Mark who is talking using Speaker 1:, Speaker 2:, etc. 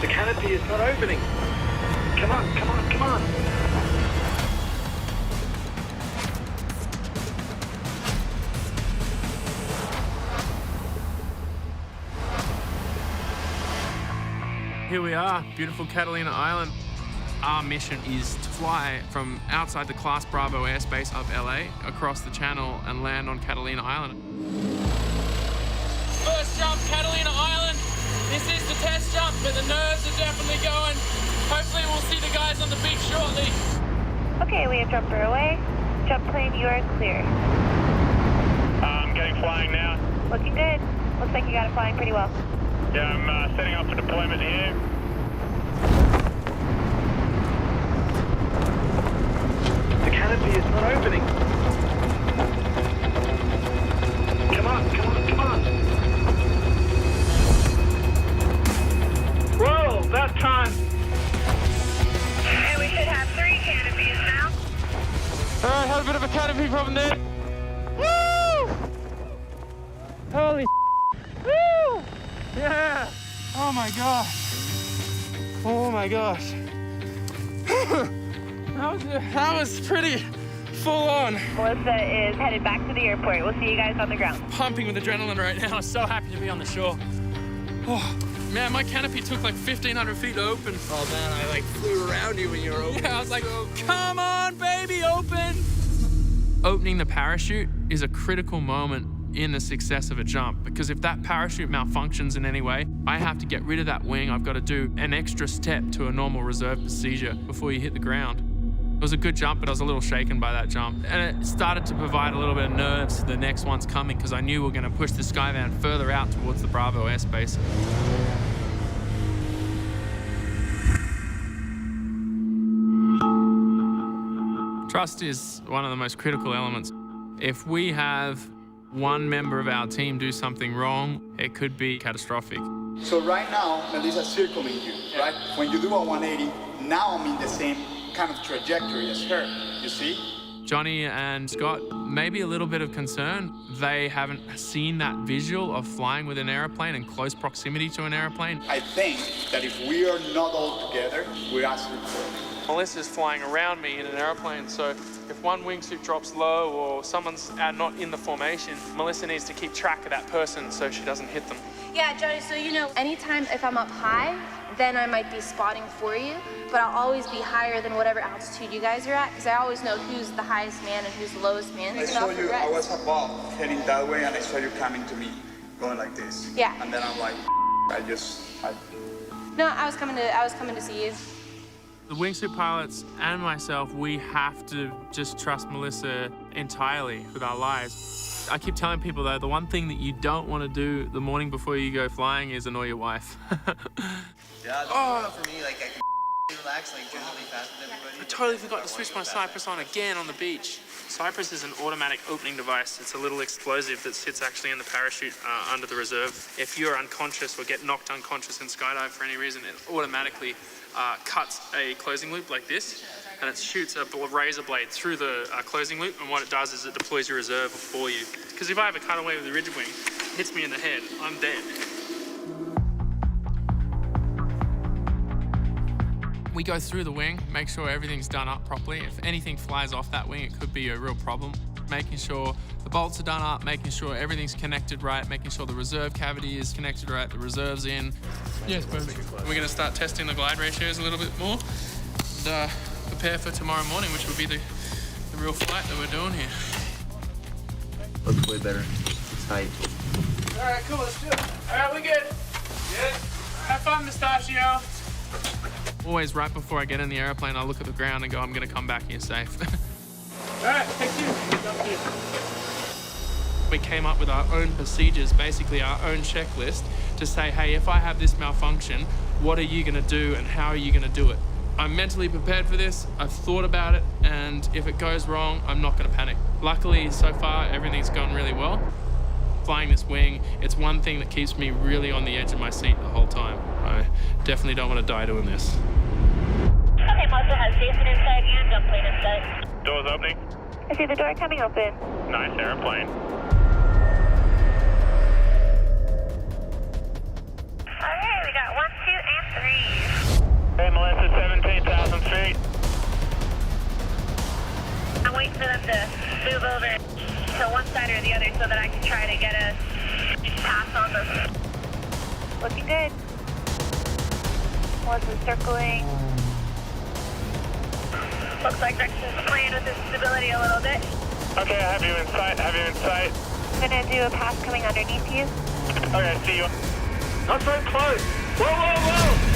Speaker 1: The canopy is not opening. Come on, come on, come on.
Speaker 2: Here we are, beautiful Catalina Island. Our mission is to fly from outside the Class Bravo airspace of LA across the channel and land on Catalina Island. First jump, Catalina Island. This is the test jump, but the nerves are definitely going. Hopefully we'll see the guys on the beach shortly.
Speaker 3: Okay, we have jumper away. Jump plane, you are clear.
Speaker 4: I'm getting flying now.
Speaker 3: Looking good. Looks like you got it flying pretty well.
Speaker 4: Yeah, I'm setting up for deployment here.
Speaker 1: The canopy is not opening. Come on, come on, come on. Whoa, that time.
Speaker 3: And we should have 3 canopies now.
Speaker 2: All right, had a bit of a canopy problem there. Woo! Holy woo! Yeah! Oh my gosh. Oh my gosh. that was pretty full on.
Speaker 3: Melissa is headed back to the airport. We'll see you guys on the ground.
Speaker 2: Pumping with adrenaline right now. I'm so happy to be on the shore. Oh, man, my canopy took like 1,500 feet to open.
Speaker 5: Oh man, I like flew around you when you were open.
Speaker 2: Yeah, I was like, come on, baby, open. Opening the parachute is a critical moment in the success of a jump, because if that parachute malfunctions in any way, I have to get rid of that wing. I've got to do an extra step to a normal reserve procedure before you hit the ground. It was a good jump, but I was a little shaken by that jump. And it started to provide a little bit of nerves to the next one's coming, because I knew we were going to push the Skyvan further out towards the Bravo airspace. Trust is one of the most critical elements. If we have one member of our team do something wrong, it could be catastrophic.
Speaker 6: So right now, Melissa's circling you, right? When you do a 180, now I'm in the same kind of trajectory as her, you see?
Speaker 2: Johnny and Scott, maybe a little bit of concern. They haven't seen that visual of flying with an airplane in close proximity to an airplane.
Speaker 6: I think that if we are not all together, we're actually falling.
Speaker 2: Melissa's flying around me in an airplane, so if one wingsuit drops low or someone's not in the formation, Melissa needs to keep track of that person so she doesn't hit them.
Speaker 7: Yeah, Johnny, so you know, anytime if I'm up high, then I might be spotting for you, but I'll always be higher than whatever altitude you guys are at, because I always know who's the highest man and who's the lowest man.
Speaker 6: I saw you, I was above, heading that way, and I saw you coming to me, going like this.
Speaker 7: Yeah.
Speaker 6: And then I'm like,
Speaker 7: No, I was coming to see you.
Speaker 2: The wingsuit pilots and myself, we have to just trust Melissa entirely with our lives. I keep telling people though, the one thing that you don't want to do the morning before you go flying is annoy your wife.
Speaker 5: Yeah, for me, like I can relax, like generally fast with everybody.
Speaker 2: I totally forgot to switch my Cypress on again on the beach. Cypress is an automatic opening device. It's a little explosive that sits actually in the parachute under the reserve. If you're unconscious or get knocked unconscious in skydive for any reason, it automatically cuts a closing loop like this, and it shoots a razor blade through the closing loop, and what it does is it deploys your reserve for you. Because if I have a cutaway with the rigid wing, it hits me in the head, I'm dead. We go through the wing, make sure everything's done up properly. If anything flies off that wing, it could be a real problem. Making sure the bolts are done up, making sure everything's connected right, making sure the reserve cavity is connected right, the reserve's in. Yes, perfect. We're gonna start testing the glide ratios a little bit more and prepare for tomorrow morning, which will be the real flight that we're doing here.
Speaker 5: Looks way better. It's tight.
Speaker 2: All right, cool, let's do it. All right, we good? Good. Have fun, Mustachio. Always right before I get in the airplane, I look at the ground and go, I'm gonna come back here safe. All right, take two. We came up with our own procedures, basically our own checklist to say, hey, if I have this malfunction, what are you gonna do and how are you gonna do it? I'm mentally prepared for this, I've thought about it, and if it goes wrong, I'm not gonna panic. Luckily, so far, everything's gone really well. Flying this wing, it's one thing that keeps me really on the edge of my seat the whole time. I definitely don't want to die doing this.
Speaker 3: Okay, Melissa has Jason inside and jump plane inside.
Speaker 4: Doors opening.
Speaker 3: I see the door coming open.
Speaker 4: Nice airplane.
Speaker 3: Okay, we got 1, 2, and 3. for them to move over to one side or the other so that I can try to get a pass on them. Looking good. Melissa's circling. Looks like Rex is playing with his stability a little bit.
Speaker 4: Okay, I have you in sight,
Speaker 3: I'm gonna do a pass coming underneath you.
Speaker 4: Okay, see you.
Speaker 1: Not so close. Whoa, whoa, whoa!